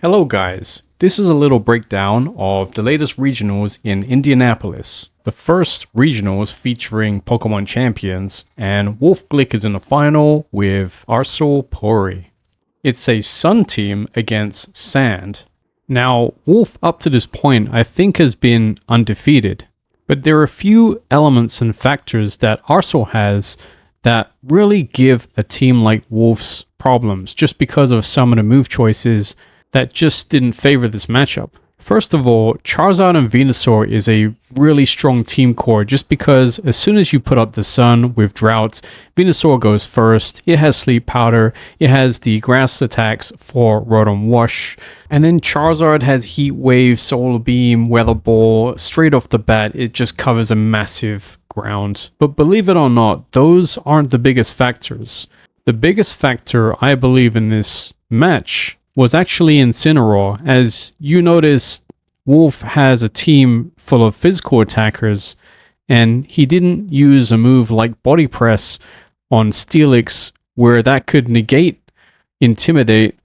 Hello guys, this is a little breakdown of the latest regionals in Indianapolis. The first regionals featuring Pokemon champions, and Wolfe Glick is in the final with Puri. It's a Sun team against Sand. Now, Wolf up to this point I think has been undefeated, but there are a few elements and factors that Arceau has that really give a team like Wolf's problems just because of some of the move choices that just didn't favor this matchup. First of all, Charizard and Venusaur is a really strong team core just because as soon as you put up the Sun with Drought, Venusaur goes first, it has Sleep Powder, it has the grass attacks for Rotom Wash, and then Charizard has Heat Wave, Solar Beam, Weather Ball. Straight off the bat, it just covers a massive ground. But believe it or not, those aren't the biggest factors. The biggest factor, I believe, in this match was actually Incineroar. As you notice, Wolf has a team full of physical attackers, and he didn't use a move like Body Press on Steelix where that could negate Intimidate,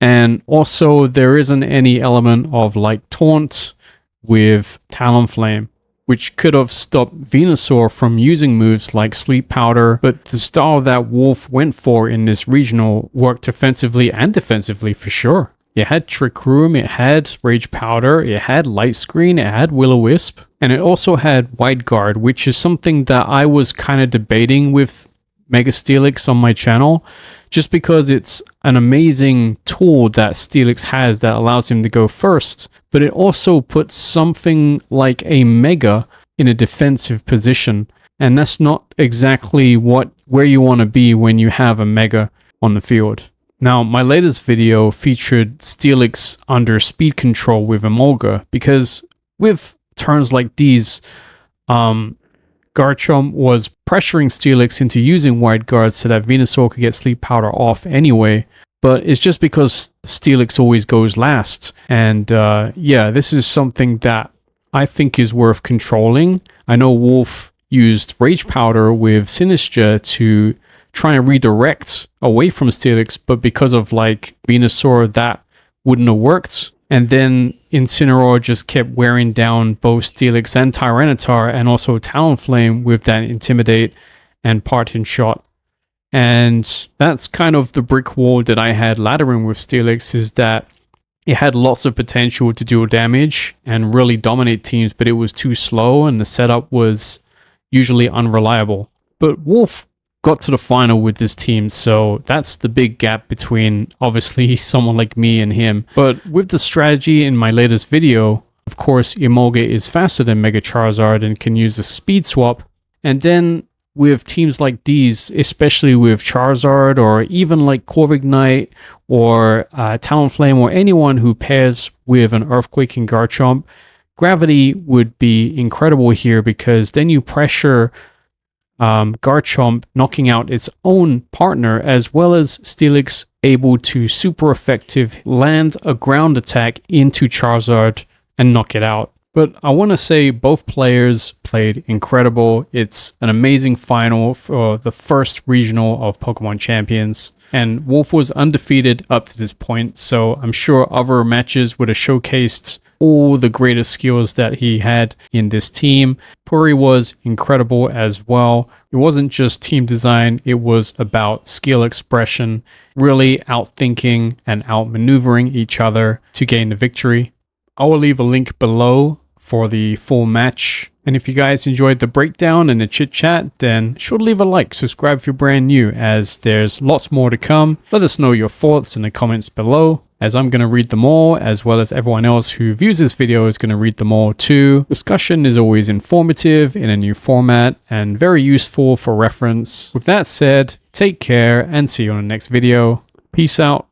and also there isn't any element of like Taunt with Talonflame, which could have stopped Venusaur from using moves like Sleep Powder, but the style that Wolf went for in this regional worked offensively and defensively for sure. It had Trick Room, it had Rage Powder, it had Light Screen, it had Will-O-Wisp, and it also had Wide Guard, which is something that I was kind of debating with Mega Steelix on my channel, just because it's an amazing tool that Steelix has that allows him to go first, but it also puts something like a Mega in a defensive position, and that's not exactly where you want to be when you have a Mega on the field. Now, my latest video featured Steelix under speed control with Emolga, because with turns like these, Garchomp was pressuring Steelix into using Wide Guard so that Venusaur could get Sleep Powder off anyway, but it's just because Steelix always goes last. And yeah, this is something that I think is worth controlling. I know Wolf used Rage Powder with Sinistcha to try and redirect away from Steelix, but because of like Venusaur, that wouldn't have worked. And then Incineroar just kept wearing down both Steelix and Tyranitar, and also Talonflame with that Intimidate and Parting Shot. And that's kind of the brick wall that I had laddering with Steelix, is that it had lots of potential to deal damage and really dominate teams, but it was too slow and the setup was usually unreliable. But Wolf got to the final with this team, so that's the big gap between obviously someone like me and him. But with the strategy in my latest video, of course Emolga is faster than Mega Charizard and can use a speed swap, and then with teams like these, especially with Charizard or even like Corviknight or Talonflame or anyone who pairs with an Earthquake and Garchomp, Gravity would be incredible here, because then you pressure Garchomp knocking out its own partner, as well as Steelix able to super effective land a ground attack into Charizard and knock it out. But I want to say both players played incredible. It's an amazing final for the first regional of Pokemon Champions, and Wolf was undefeated up to this point, so I'm sure other matches would have showcased all the greatest skills that he had in this team. Puri was incredible as well. It wasn't just team design, it was about skill expression, really outthinking and outmaneuvering each other to gain the victory. I will leave a link below for the full match. And if you guys enjoyed the breakdown and the chit chat, then sure to leave a like, subscribe if you're brand new, as there's lots more to come. Let us know your thoughts in the comments below, as I'm going to read them all, as well as everyone else who views this video is going to read them all too. Discussion is always informative in a new format and very useful for reference. With that said, take care and see you on the next video. Peace out.